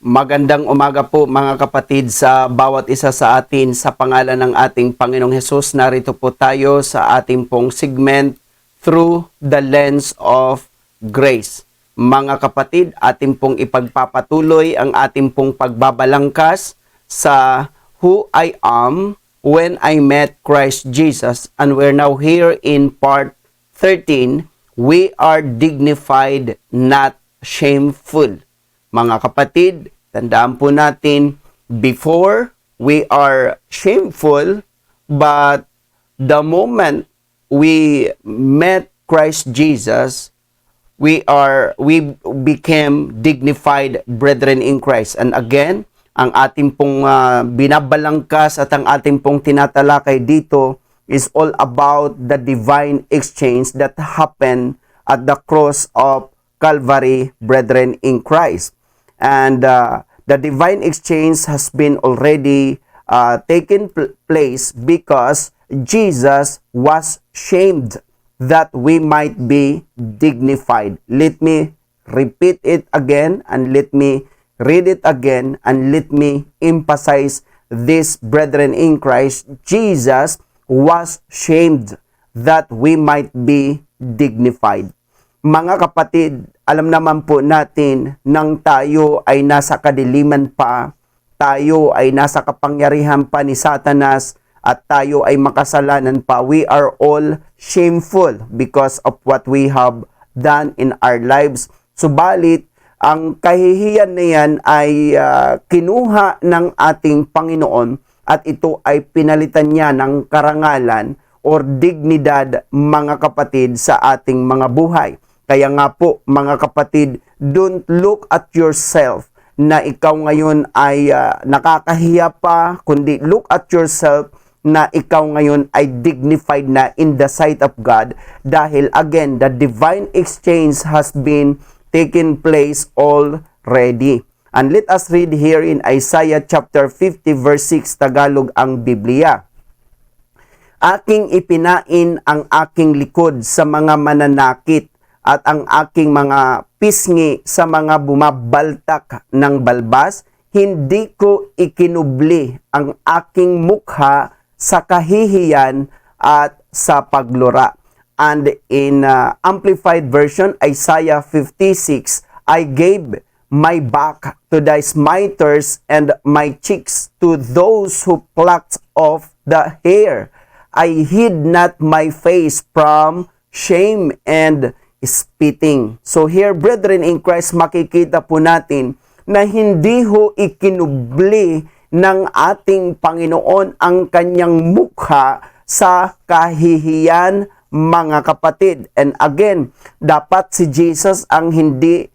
Magandang umaga po mga kapatid sa bawat isa sa atin sa pangalan ng ating Panginoong Hesus. Narito po tayo sa ating pong segment Through the Lens of Grace. Mga kapatid, ating pong ipagpapatuloy ang ating pong pagbabalangkas sa Who I Am When I Met Christ Jesus, and we're now here in part 13. We are dignified, not shameful. Mga kapatid, tandaan po natin, before we are shameful, but the moment we met Christ Jesus, we became dignified brethren in Christ. And again, ang ating pong binabalangkas at ang ating pong tinatalakay dito is all about the divine exchange that happened at the cross of Calvary, brethren in Christ. And the divine exchange has been already taken place because Jesus was shamed that we might be dignified. Let me repeat it again, and let me read it again, and let me emphasize this, brethren in Christ. Jesus was shamed that we might be dignified. Mga kapatid, alam naman po natin nang tayo ay nasa kadiliman pa, tayo ay nasa kapangyarihan pa ni Satanas, at tayo ay makasalanan pa, we are all shameful because of what we have done in our lives. Subalit, ang kahihiyan na yan ay kinuha ng ating Panginoon at ito ay pinalitan niya ng karangalan or dignidad, mga kapatid, sa ating mga buhay. Kaya nga po, mga kapatid, don't look at yourself na ikaw ngayon ay nakakahiya pa, kundi look at yourself na ikaw ngayon ay dignified na in the sight of God, dahil again, the divine exchange has been taken place already. And let us read here in Isaiah chapter 50 verse 6, Tagalog ang Biblia. Aking ipinain ang aking likod sa mga mananakit, at ang aking mga pisngi sa mga bumabaltak ng balbas. Hindi ko ikinubli ang aking mukha sa kahihiyan at sa paglura. And in Amplified Version, Isaiah 56, I gave my back to thy smiters and my cheeks to those who plucked off the hair. I hid not my face from shame and spitting. So here, brethren in Christ, makikita po natin na hindi ho ikinubli ng ating Panginoon ang kanyang mukha sa kahihiyan, mga kapatid. And again, dapat si Jesus ang hindi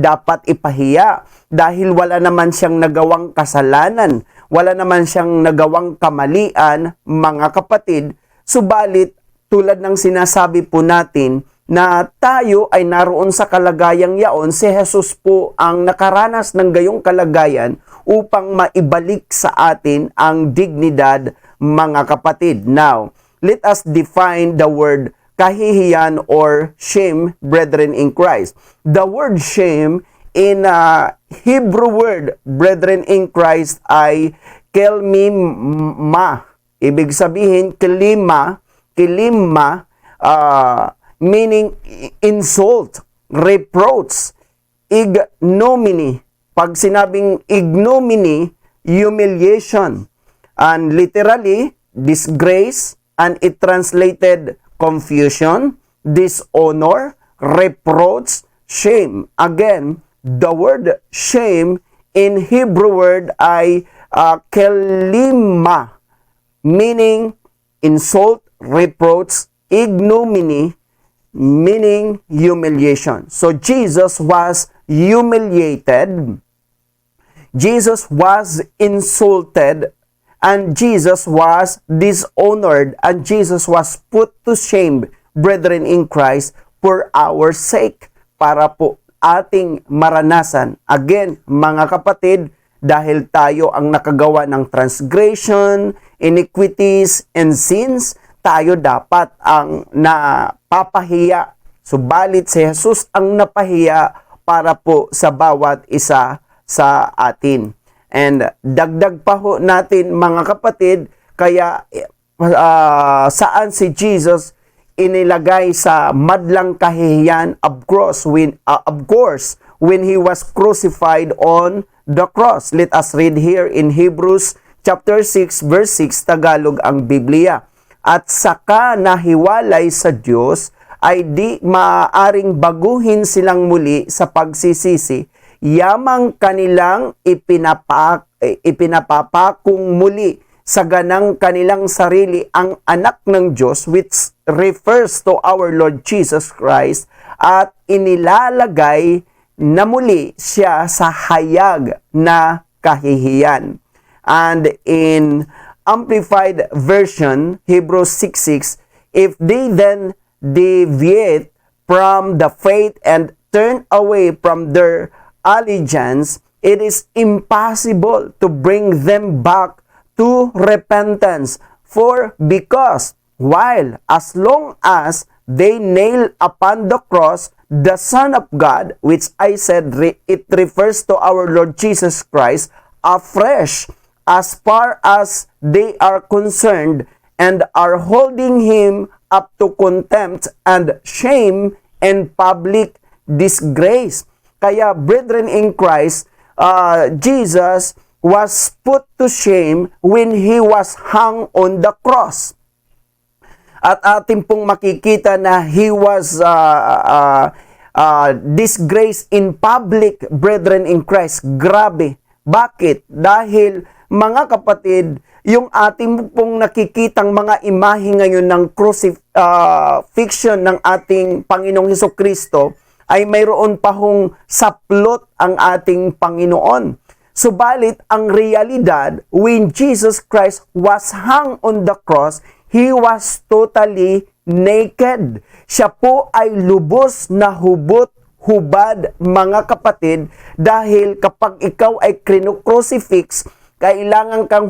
dapat ipahiya dahil wala naman siyang nagawang kasalanan, wala naman siyang nagawang kamalian, mga kapatid. Subalit, tulad ng sinasabi po natin, na tayo ay naroon sa kalagayang yaon, si Jesus po ang nakaranas ng gayong kalagayan upang maibalik sa atin ang dignidad, mga kapatid. Now, let us define the word kahihiyan or shame, brethren in Christ. The word shame in Hebrew word, brethren in Christ, ay kelmima. Ibig sabihin, kilima, meaning insult, reproach, ignominy. Pag sinabing ignominy, humiliation. And literally, disgrace, and it translated confusion, dishonor, reproach, shame. Again, the word shame in Hebrew word ay kelima, meaning insult, reproach, ignominy, meaning humiliation. So Jesus was humiliated, Jesus was insulted, and Jesus was dishonored, and Jesus was put to shame, brethren in Christ, for our sake, para po ating maranasan. Again, mga kapatid, dahil tayo ang nakagawa ng transgression, iniquities, and sins, tayo dapat ang napapahiya. Subalit si Jesus ang napahiya para po sa bawat isa sa atin. And dagdag pa ho natin mga kapatid, kaya saan si Jesus inilagay sa madlang kahihiyan, of course when he was crucified on the cross. Let us read here in Hebrews chapter 6 verse 6, Tagalog ang Biblia. At saka nahiwalay sa Diyos ay di maaaring baguhin silang muli sa pagsisisi, yamang kanilang ipinapapakong muli sa ganang kanilang sarili ang anak ng Diyos, which refers to our Lord Jesus Christ, at inilalagay na muli siya sa hayag na kahihiyan. And in Amplified Version, Hebrews 6:6, if they then deviate from the faith and turn away from their allegiance, it is impossible to bring them back to repentance. For because while as long as they nail upon the cross the Son of God, which I said it refers to our Lord Jesus Christ, afresh as far as they are concerned, and are holding him up to contempt and shame and public disgrace. Kaya brethren in Christ, Jesus was put to shame when he was hung on the cross. At atin pong makikita na he was disgraced in public, brethren in Christ. Grabe. Bakit? Dahil mga kapatid, yung ating pong nakikitang mga imahe ngayon ng crucifixion ng ating Panginoong Hesukristo ay mayroon pa hong saplot ang ating Panginoon. Subalit, ang realidad, when Jesus Christ was hung on the cross, he was totally naked. Siya po ay lubos na hubad, mga kapatid, dahil kapag ikaw ay crucifix, kailangan kang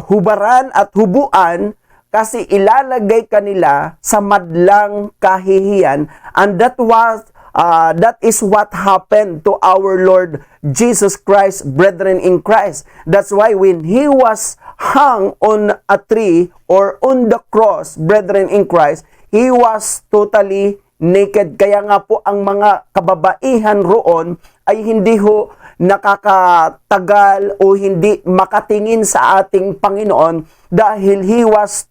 hubaran at hubuan kasi ilalagay kanila sa madlang kahihiyan, and that is what happened to our Lord Jesus Christ, brethren in Christ. That's why when he was hung on a tree or on the cross, brethren in Christ, he was totally naked. Kaya nga po ang mga kababaihan roon ay hindi ho nakakatagal o hindi makatingin sa ating Panginoon dahil he was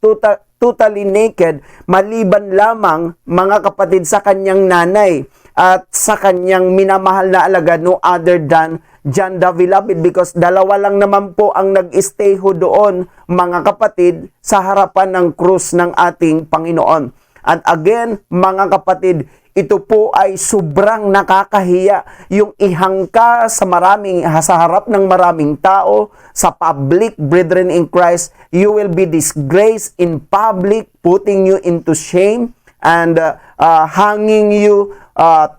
totally naked, maliban lamang, mga kapatid, sa kanyang nanay at sa kanyang minamahal na alagad, no other than John the Beloved, because dalawa lang naman po ang nag-stay ho doon, mga kapatid, sa harapan ng krus ng ating Panginoon. And again, mga kapatid, ito po ay sobrang nakakahiya, yung ihangka sa harap ng maraming tao, sa public, brethren in Christ. You will be disgraced in public, putting you into shame, and hanging you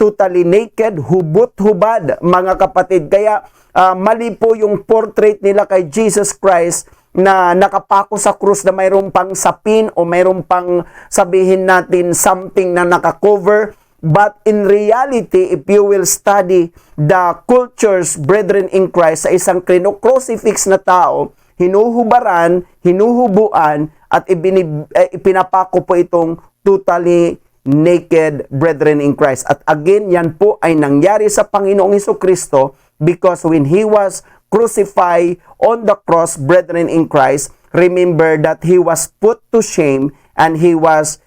totally naked, hubot-hubad, mga kapatid. Kaya mali po yung portrait nila kay Jesus Christ na nakapako sa krus na mayroong pang sapin o mayroong pang, sabihin natin, something na nakakover. But in reality, if you will study the cultures, brethren in Christ, sa isang crucifix na tao, hinuhubaran, hinuhubuan, at ipinapako po itong totally naked, brethren in Christ. At again, yan po ay nangyari sa Panginoong Hesukristo, because when he was crucified on the cross, brethren in Christ, remember that he was put to shame and he was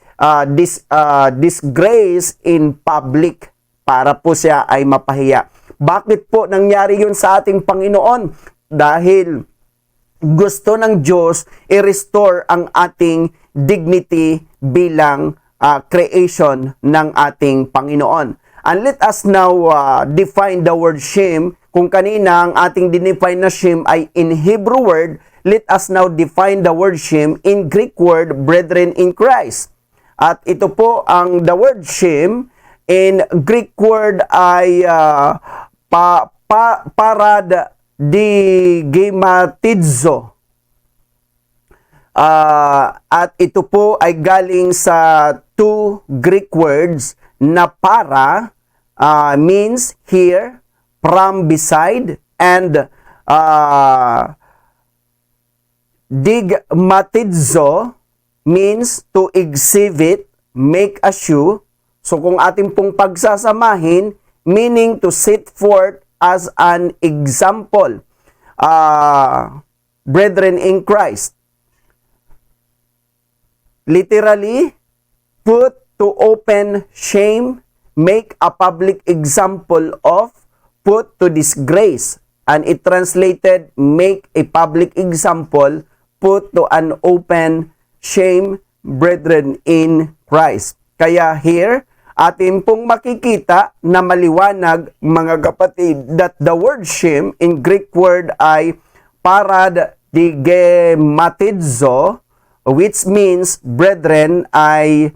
disgrace in public, para po siya ay mapahiya. Bakit po nangyari yun sa ating Panginoon? Dahil gusto ng Diyos i-restore ang ating dignity bilang creation ng ating Panginoon. And let us now define the word shame. Kung kanina ang ating dinefine na shame ay in Hebrew word, let us now define the word shame in Greek word, brethren in Christ. At ito po ang the word shame in Greek word ay paradigmatizo. At ito po ay galing sa two Greek words na para means here, from beside, and digmatidzo means to exhibit, make a show. So kung ating pong pagsasamahin, meaning to set forth as an example, brethren in Christ. Literally, put to open shame, make a public example of, put to disgrace. And it translated, make a public example, put to an open shame, brethren in Christ. Kaya here, atin pong makikita na maliwanag, mga kapatid, that the word shame in Greek word ay paradigmatizo, which means, brethren, ay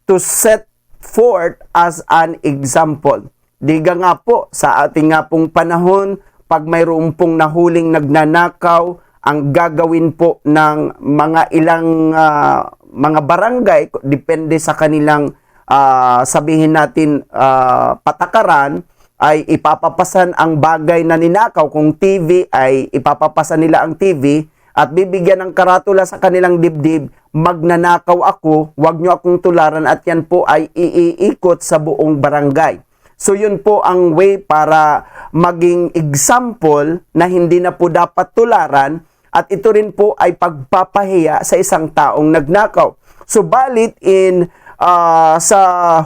to set forth as an example. Diga nga po, sa ating nga pong panahon, pag mayroon pong nahuling nagnanakaw, ang gagawin po ng mga ilang mga barangay, depende sa kanilang sabihin natin patakaran, ay ipapapasan ang bagay na ninakaw. Kung TV, ay ipapapasan nila ang TV at bibigyan ng karatula sa kanilang dibdib, magnanakaw ako, wag nyo akong tularan, at yan po ay iikot sa buong barangay. So yun po ang way para maging example na hindi na po dapat tularan, at ito rin po ay pagpapahiya sa isang taong nagnakaw. Subalit sa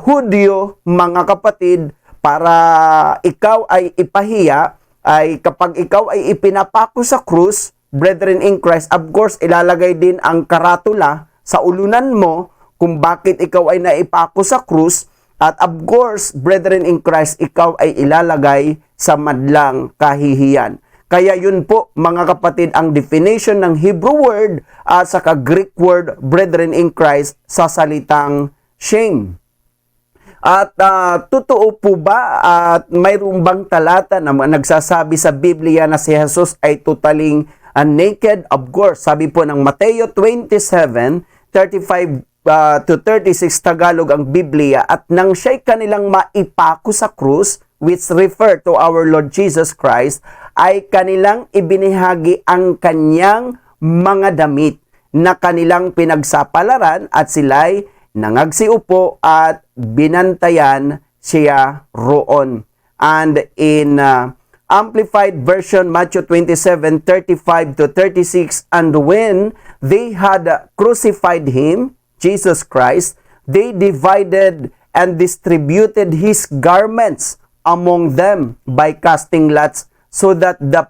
Hudyo, mga kapatid, para ikaw ay ipahiya, ay kapag ikaw ay ipinapako sa krus, brethren in Christ, of course, ilalagay din ang karatula sa ulunan mo kung bakit ikaw ay naipako sa krus, at of course, brethren in Christ, ikaw ay ilalagay sa madlang kahihiyan. Kaya yun po, mga kapatid, ang definition ng Hebrew word at saka Greek word, brethren in Christ, sa salitang shame. At totoo po ba at mayroong bang talata na nagsasabi sa Biblia na si Jesus ay totaling naked? Of course, sabi po ng Mateo 27:35 to 36 Tagalog ang Biblia, at nang siya'y kanilang maipako sa krus, which refer to our Lord Jesus Christ, ay kanilang ibinahagi ang kanyang mga damit na kanilang pinagsapalaran, at sila'y nangagsiupo at binantayan siya roon. And in Amplified Version, Matthew 27:35 to 36, and when they had crucified him, Jesus Christ, they divided and distributed his garments among them by casting lots, so that the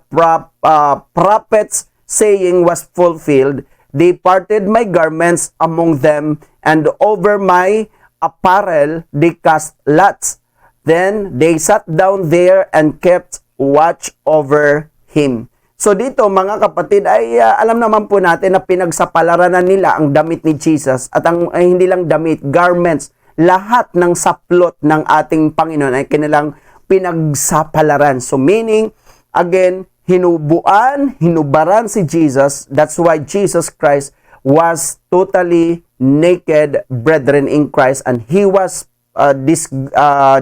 prophet's saying was fulfilled. They parted my garments among them, and over my apparel they cast lots. Then they sat down there and kept watch over him. So dito, mga kapatid, ay alam naman po natin na pinagsapalaranan nila ang damit ni Jesus, at hindi lang damit, garments, lahat ng saplot ng ating Panginoon ay kanilang pinagsapalaran. So meaning, again, hinubaran si Jesus. That's why Jesus Christ was totally naked, brethren in Christ, and he was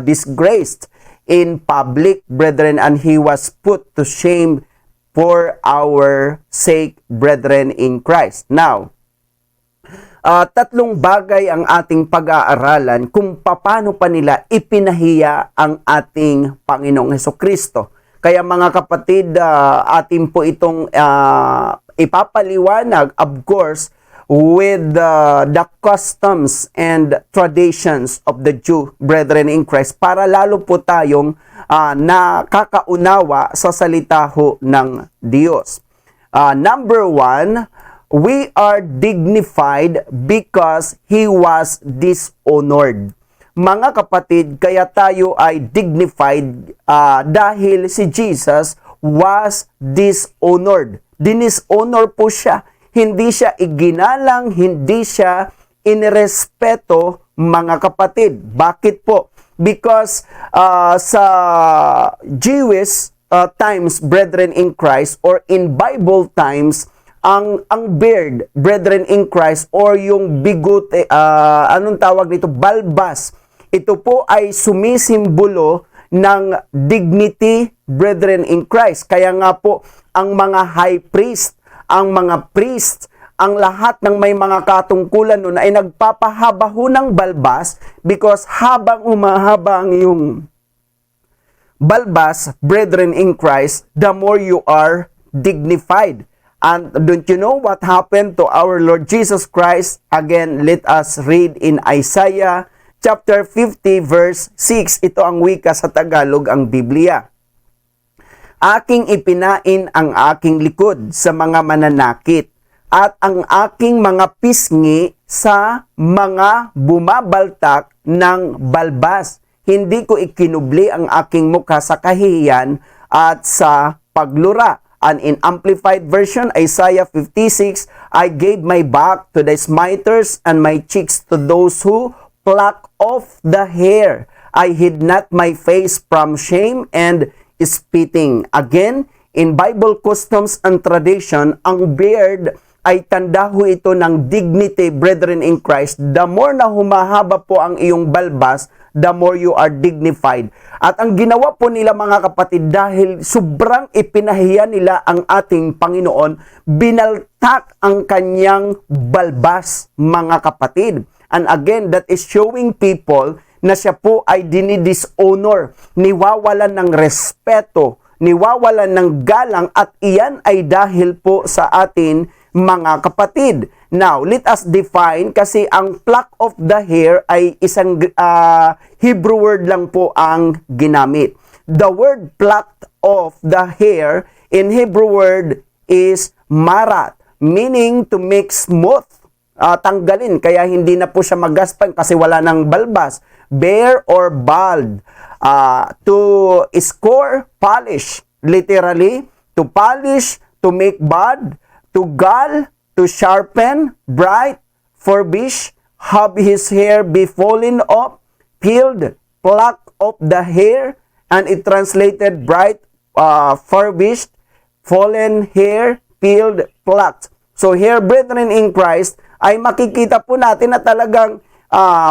disgraced in public, brethren, and he was put to shame for our sake, brethren in Christ. Now, tatlong bagay ang ating pag-aaralan kung paano pa nila ipinahiya ang ating Panginoong Hesukristo. Kaya mga kapatid, atin po itong ipapaliwanag, of course, with the customs and traditions of the Jew, brethren in Christ, para lalo po tayong nakakaunawa sa salita ho ng Diyos. Number one, we are dignified because He was dishonored. Mga kapatid, kaya tayo ay dignified dahil si Jesus was dishonored. Dinishonor po siya. Hindi siya iginalang, hindi siya inirespeto, mga kapatid. Bakit po? Because sa Jewish times, brethren in Christ, or in Bible times, ang beard, brethren in Christ, or yung bigote, anong tawag nito, balbas, ito po ay sumisimbolo ng dignity, brethren in Christ. Kaya nga po, ang mga high priest, ang mga priest, ang lahat ng may mga katungkulan nun ay nagpapahaba ho ng balbas because habang umahaba ang iyong balbas, brethren in Christ, the more you are dignified. And don't you know what happened to our Lord Jesus Christ? Again, let us read in Isaiah chapter 50 verse 6. Ito ang wika sa Tagalog, ang Biblia. Aking ipinain ang aking likod sa mga mananakit at ang aking mga pisngi sa mga bumabaltak ng balbas. Hindi ko ikinubli ang aking mukha sa kahihiyan at sa paglura. And in Amplified Version, Isaiah 56, I gave my back to the smiters and my cheeks to those who pluck off the hair. I hid not my face from shame and spitting. Again, in Bible customs and tradition, ang beard ay tanda ho ito ng dignity, brethren in Christ. The more na humahaba po ang iyong balbas, the more you are dignified. At ang ginawa po nila mga kapatid, dahil sobrang ipinahiya nila ang ating Panginoon, binaltak ang kanyang balbas, mga kapatid. And again, that is showing people na siya po ay dinidishonor, niwawalan ng respeto, niwawalan ng galang, at iyan ay dahil po sa atin, mga kapatid. Now, let us define, kasi ang pluck of the hair ay isang Hebrew word lang po ang ginamit. The word plucked of the hair in Hebrew word is marat, meaning to make smooth, tanggalin, kaya hindi na po siya magaspang kasi wala ng balbas. Bare or bald, to score, polish, literally, to polish, to make bad, to gall, to sharpen, bright, furbish, have his hair be fallen off, peeled, pluck of the hair, and it translated bright, furbished, fallen hair, peeled, plucked. So here, brethren in Christ, ay makikita po natin na talagang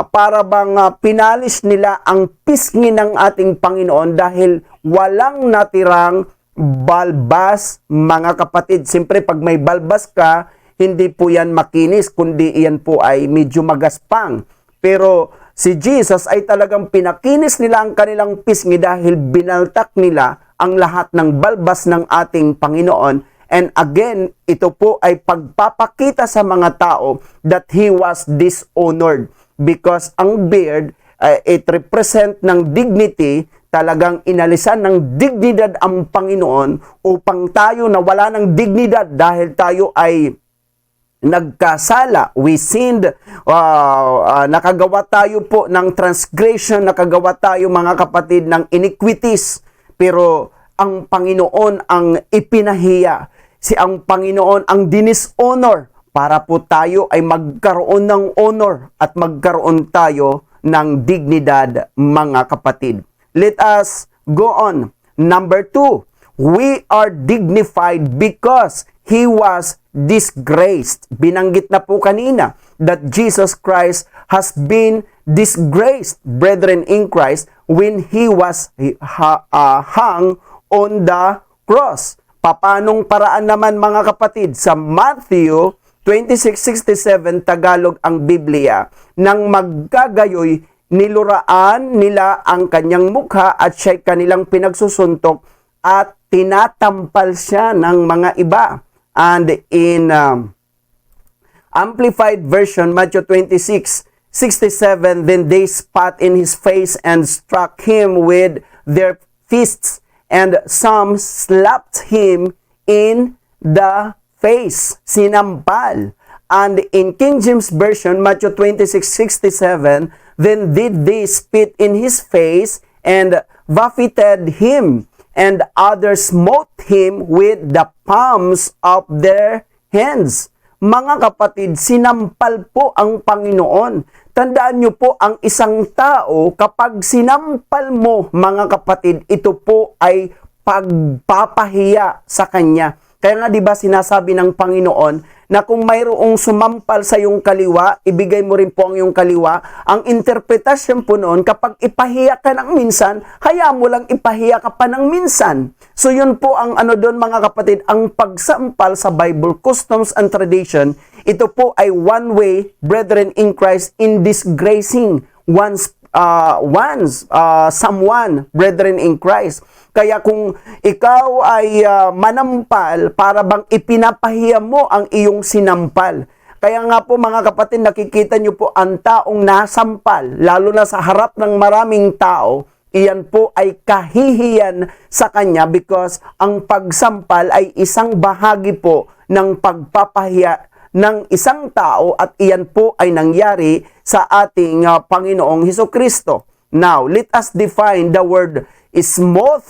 para bang pinalis nila ang pisngi ng ating Panginoon dahil walang natirang balbas, mga kapatid. Siyempre, pag may balbas ka, hindi po yan makinis, kundi yan po ay medyo magaspang. Pero si Jesus ay talagang pinakinis nila ang kanilang pisngi dahil binaltak nila ang lahat ng balbas ng ating Panginoon. And again, ito po ay pagpapakita sa mga tao that He was dishonored because ang beard, it represent ng dignity. Talagang inalisan ng dignidad ang Panginoon upang tayo na wala ng dignidad dahil tayo ay nagkasala. We sinned, nakagawa tayo po ng transgression, nakagawa tayo mga kapatid ng iniquities. Pero ang Panginoon ang ipinahiya, ang Panginoon ang dinishonor para po tayo ay magkaroon ng honor at magkaroon tayo ng dignidad, mga kapatid. Let us go on. Number 2, we are dignified because He was disgraced. Binanggit na po kanina that Jesus Christ has been disgraced, brethren in Christ, when He was hung on the cross. Papanong paraan naman, mga kapatid? Sa Matthew 26:67, Tagalog ang Biblia, nang magkagayoy, niluraan nila ang kanyang mukha at siya'y kanilang pinagsusuntok at tinatampal siya ng mga iba. And in Amplified Version, Matthew 26:67, then they spat in his face and struck him with their fists, and some slapped him in the face, sinampal. And in King James Version, Matthew 26:67, then did they spit in his face and buffeted him, and others smote him with the palms of their hands. Mga kapatid, sinampal po ang Panginoon. Tandaan nyo po, ang isang tao, kapag sinampal mo, mga kapatid, ito po ay pagpapahiya sa kanya. Kaya nga 'di ba sinasabi ng Panginoon na kung mayroong sumampal sa iyong kaliwa, ibigay mo rin po ang iyong kaliwa. Ang interpretasyon po noon, kapag ipahiya ka ng minsan, hayaan mo lang ipahiya ka pa ng minsan. So yun po ang ano doon mga kapatid, ang pagsampal sa Bible, customs and tradition, ito po ay one way, brethren in Christ, in disgracing someone, brethren in Christ. Kaya kung ikaw ay manampal, para bang ipinapahiya mo ang iyong sinampal. Kaya nga po mga kapatid, nakikita nyo po ang taong nasampal, lalo na sa harap ng maraming tao, iyan po ay kahihiyan sa kanya because ang pagsampal ay isang bahagi po ng pagpapahiya ng isang tao at iyan po ay nangyari sa ating Panginoong Hesukristo. Now, let us define the word smooth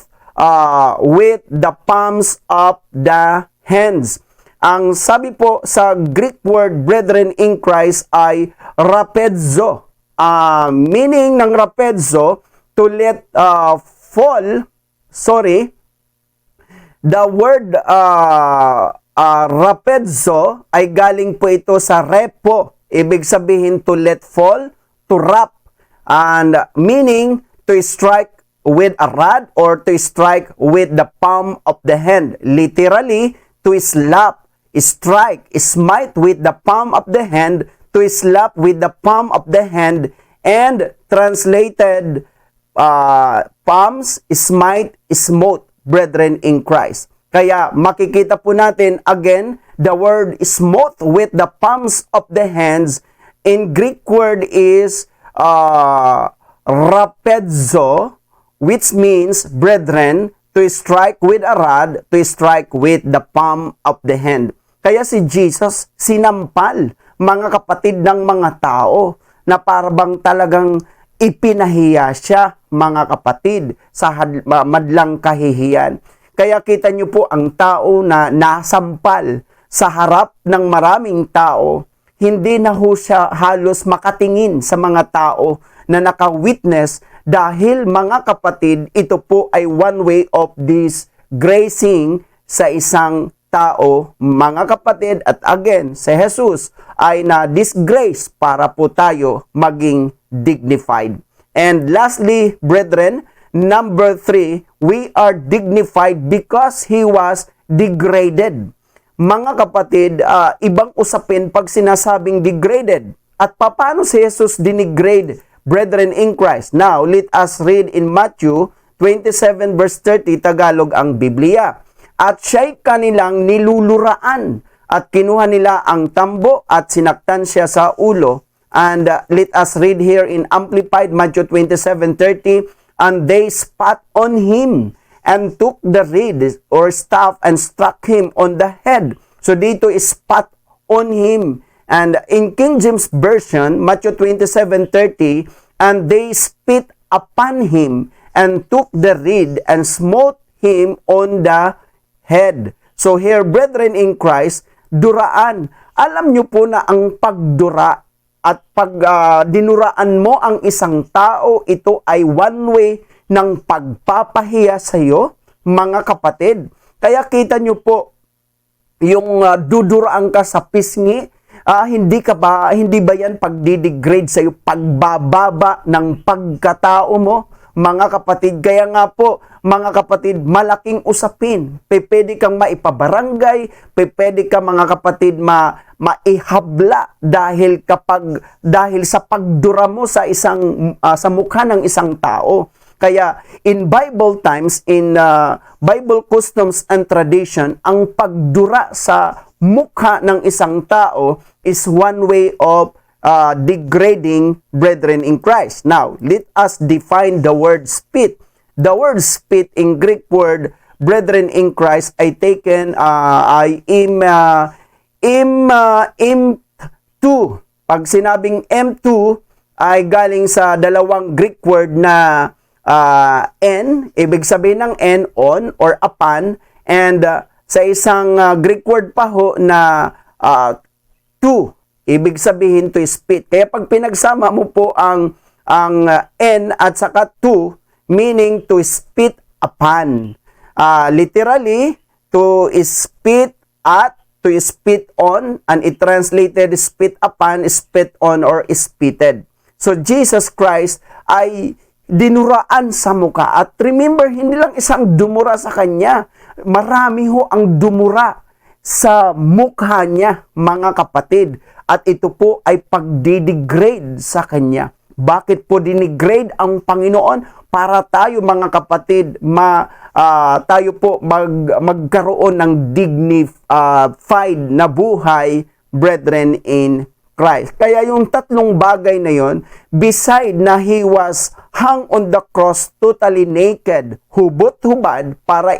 with the palms of the hands. Ang sabi po sa Greek word, brethren in Christ, ay rapedzo. Meaning ng rapedzo, to let fall, the word rapedzo ay galing po ito sa repo. Ibig sabihin to let fall, to wrap, and meaning to strike with a rod or to strike with the palm of the hand. Literally, to slap, strike, smite with the palm of the hand, to slap with the palm of the hand, and translated palms, smite, smote, brethren in Christ. Kaya makikita po natin again, the word smote with the palms of the hands in Greek word is rapedzo, which means, brethren, to strike with a rod, to strike with the palm of the hand. Kaya si Jesus sinampal, mga kapatid, ng mga tao na parabang talagang ipinahiya siya, mga kapatid, sa madlang kahihiyan. Kaya kita niyo po ang tao na nasampal sa harap ng maraming tao, hindi na ho siya halos makatingin sa mga tao na naka-witness dahil mga kapatid, ito po ay one way of disgracing sa isang tao, mga kapatid. At again, si Jesus ay na-disgrace para po tayo maging dignified. And lastly, brethren, number 3, we are dignified because He was degraded. Mga kapatid, ibang usapin pag sinasabing degraded. At paano si Jesus denigrade, brethren in Christ? Now, let us read in Matthew 27 verse 30, Tagalog ang Biblia. At siya'y kanilang niluluraan at kinuha nila ang tambo at sinaktan siya sa ulo. And let us read here in Amplified Matthew 27:30, and they spat on him and took the reed or staff and struck him on the head. So dito is spat on him. And in King James Version, Matthew 27:30, and they spit upon him and took the reed and smote him on the head. So here, brethren in Christ, duraan. Alam nyo po na ang pagdura at pag dinuraan mo ang isang tao, ito ay one way ng pagpapahiya sa iyo, mga kapatid. Kaya kita nyo po, yung duduraan ka sa pisngi, hindi ba yan pagdidegrade sa iyo, pagbababa ng pagkatao mo, mga kapatid? Kaya nga po, mga kapatid, malaking usapin. Pwede kang maipabarangay, pwede ka, mga kapatid, maihabla dahil sa pagdura mo sa sa mukha ng isang tao. Kaya in Bible times, in Bible customs and tradition, ang pagdura sa mukha ng isang tao is one way of degrading, brethren in Christ. Now, let us define the word spit. The word spit in Greek word, brethren in Christ, ay taken M2. Pag sinabing M2 ay galing sa dalawang Greek word na N, ibig sabihin ng N, on or upon, and sa isang Greek word pa ho na to, ibig sabihin to spit. Kaya pag pinagsama mo po ang N at saka to, meaning to spit upon. Literally, to spit at, to spit on, and it translated spit upon, spit on, or spitted. So Jesus Christ ay dinuraan sa muka. At remember, hindi lang isang dumura sa kanya. Marami ho ang dumura sa mukha niya, mga kapatid. At ito po ay pagdidegrade sa kanya. Bakit po dinigrade ang Panginoon? Para tayo, mga kapatid, tayo po magkaroon ng dignified na buhay, brethren in Christ. Kaya yung tatlong bagay na yon, beside na He was hung on the cross totally naked, hubot-hubad para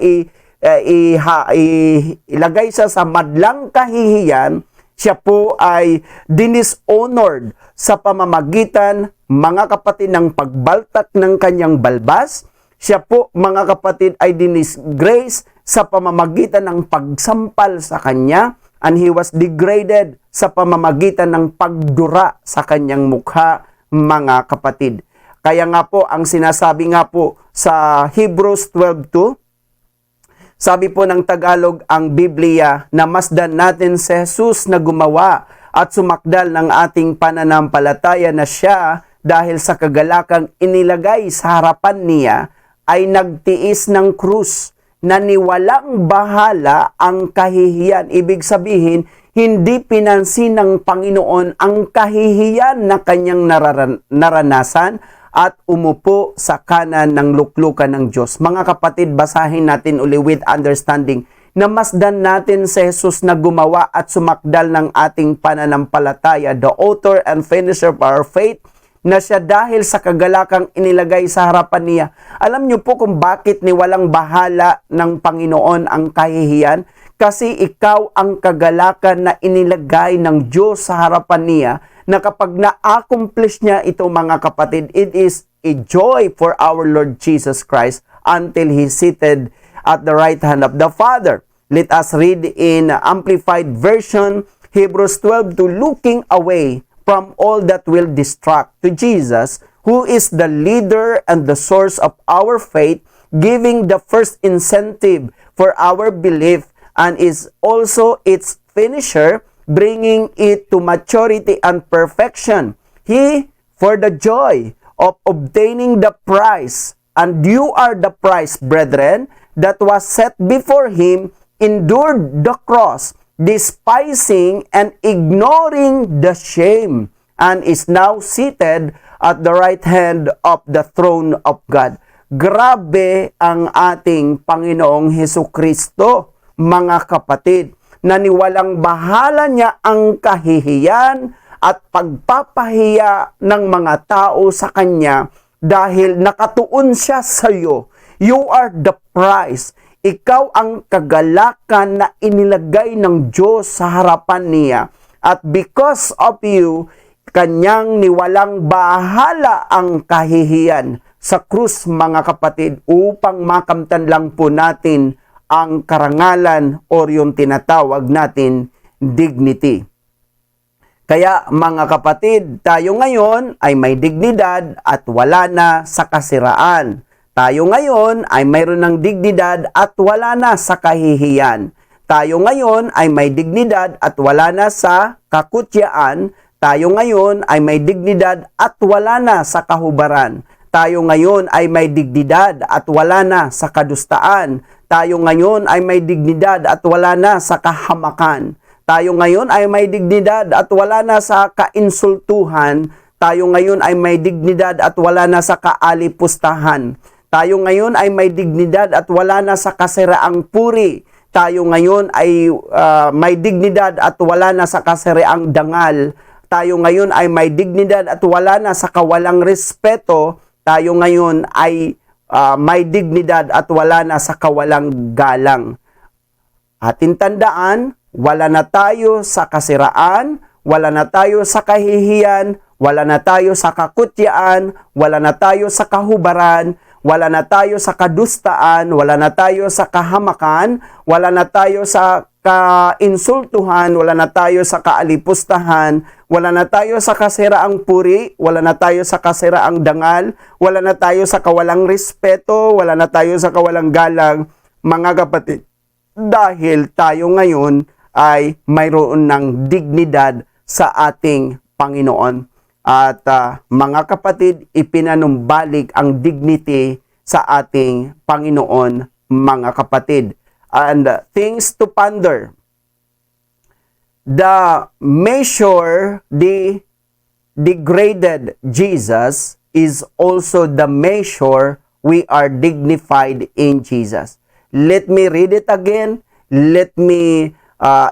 ilagay siya sa madlang kahihiyan, siya po ay dinishonored sa pamamagitan, mga kapatid, ng pagbaltak ng kanyang balbas. Siya po, mga kapatid, ay dinisgrace sa pamamagitan ng pagsampal sa kanya, and He was degraded sa pamamagitan ng pagdura sa kanyang mukha, mga kapatid. Kaya nga po, ang sinasabi nga po sa Hebrews 12:2, sabi po ng Tagalog ang Biblia, na masdan natin si Jesus na gumawa at sumakdal ng ating pananampalataya na siya, dahil sa kagalakang inilagay sa harapan niya, ay nagtiis ng krus na niwalang bahala ang kahihiyan. Ibig sabihin, hindi pinansin ng Panginoon ang kahihiyan na kanyang naranasan at umupo sa kanan ng luklukan ng Diyos. Mga kapatid, basahin natin uli with understanding na masdan natin si Jesus na gumawa at sumakdal ng ating pananampalataya, the author and finisher of our faith, na siya dahil sa kagalakang inilagay sa harapan niya. Alam niyo po kung bakit niwalang bahala ng Panginoon ang kahihiyan? Kasi ikaw ang kagalakan na inilagay ng Diyos sa harapan niya, na kapag na-accomplish niya ito, mga kapatid, it is a joy for our Lord Jesus Christ until He seated at the right hand of the Father. Let us read in Amplified Version, Hebrews 12:2, looking away from all that will distract to Jesus, who is the leader and the source of our faith, giving the first incentive for our belief, and is also its finisher, bringing it to maturity and perfection. He, for the joy of obtaining the prize, and you are the prize, brethren, that was set before Him, endured the cross, despising and ignoring the shame, and is now seated at the right hand of the throne of God. Grabe ang ating Panginoong Hesukristo, mga kapatid, na niwalang bahala niya ang kahihiyan at pagpapahiya ng mga tao sa kanya dahil nakatuon siya sa iyo. You are the prize. Ikaw ang kagalakan na inilagay ng Diyos sa harapan niya. At because of you, kanyang niwalang bahala ang kahihiyan sa krus, mga kapatid, upang makamtan lang po natin ang karangalan o yung tinatawag natin dignity. Kaya, mga kapatid, tayo ngayon ay may dignidad at wala na sa kasiraan. Tayo ngayon ay mayroon ng dignidad at wala na sa kahihiyan. Tayo ngayon ay may dignidad at wala na sa kakutyaan. Tayo ngayon ay may dignidad at wala na sa kahubaran. Tayo ngayon ay may dignidad at wala na sa kadustaan. Tayo ngayon ay may dignidad at wala na sa kahamakan. Tayo ngayon ay may dignidad at wala na sa kainsultuhan. Tayo ngayon ay may dignidad at wala na sa kaalipustahan. Tayo ngayon ay may dignidad at wala na sa kasiraang puri. Tayo ngayon ay may dignidad at wala na sa kasiraang dangal. Tayo ngayon ay may dignidad at wala na sa kawalang respeto. Tayo ngayon ay may dignidad at wala na sa kawalang galang. Atin tandaan, wala na tayo sa kasiraan, wala na tayo sa kahihiyan, wala na tayo sa kakutyaan, wala na tayo sa kahubaran, wala na tayo sa kadustaan, wala na tayo sa kahamakan, wala na tayo sa kainsultuhan, wala na tayo sa kaalipustahan, wala na tayo sa kasiraang puri, wala na tayo sa kasiraang dangal, wala na tayo sa kawalang respeto, wala na tayo sa kawalang galang, mga kapatid. dahil tayo ngayon ay mayroon ng dignidad sa ating Panginoon. At mga kapatid, ipinanumbalik ang dignity sa ating Panginoon, mga kapatid. And things to ponder. The measure the degraded Jesus is also the measure we are dignified in Jesus. Let me read it again. Let me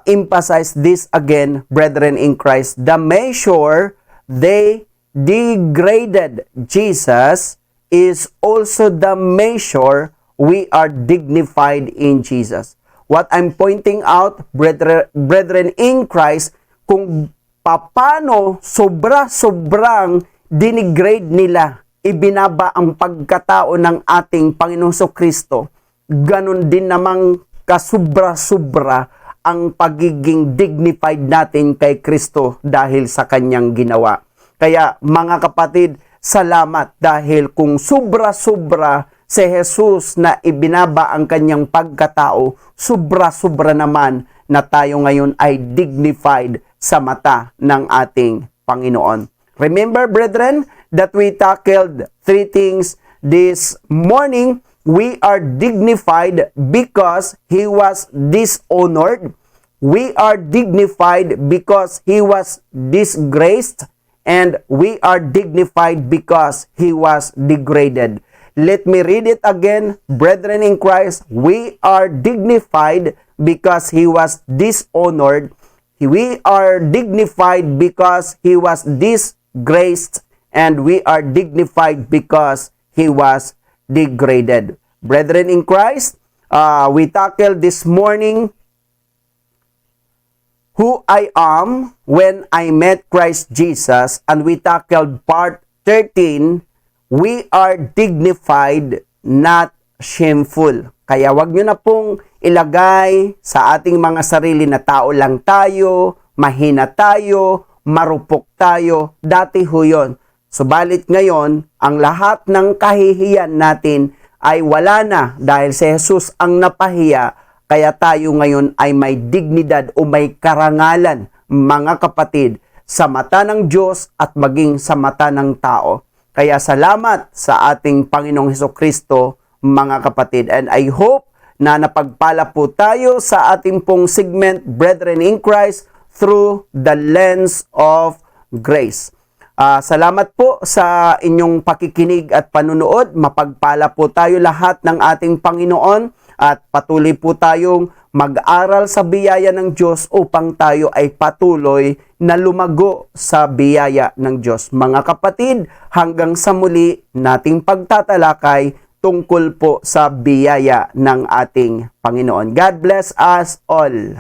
emphasize this again, brethren in Christ. The measure they degraded Jesus is also the measure we are dignified in Jesus. What I'm pointing out, brethren in Christ, kung paano sobrang dinigrade nila, ibinaba ang pagkatao ng ating Panginoong Kristo, ganun din namang kasubra-subra ang pagiging dignified natin kay Kristo dahil sa kanyang ginawa. Kaya mga kapatid, salamat dahil kung sobra-sobra si Jesus na ibinaba ang kanyang pagkatao, sobra-sobra naman na tayo ngayon ay dignified sa mata ng ating Panginoon. Remember, brethren, that we tackled 3 things this morning. We are dignified because He was dishonored. We are dignified because He was disgraced. And we are dignified because He was degraded. Let me read it again, brethren in Christ. We are dignified because He was dishonored. We are dignified because He was disgraced. And we are dignified because He was degraded. Brethren in Christ, we tackled this morning who I am when I met Christ Jesus, and we tackled part 13, we are dignified, not shameful. Kaya wag nyo na pong ilagay sa ating mga sarili na tao lang tayo, mahina tayo, marupok tayo. Dati ho yun. Subalit ngayon, ang lahat ng kahihiyan natin ay wala na dahil si Jesus ang napahiya. Kaya tayo ngayon ay may dignidad o may karangalan, mga kapatid, sa mata ng Diyos at maging sa mata ng tao. Kaya salamat sa ating Panginoong Hesukristo, mga kapatid. And I hope na napagpala po tayo sa ating pong segment, Brethren in Christ, through the lens of grace. Salamat po sa inyong pakikinig at panunood. Mapagpala po tayo lahat ng ating Panginoon at patuloy po tayong mag-aral sa biyaya ng Diyos upang tayo ay patuloy na lumago sa biyaya ng Diyos. Mga kapatid, hanggang sa muli nating pagtatalakay tungkol po sa biyaya ng ating Panginoon. God bless us all.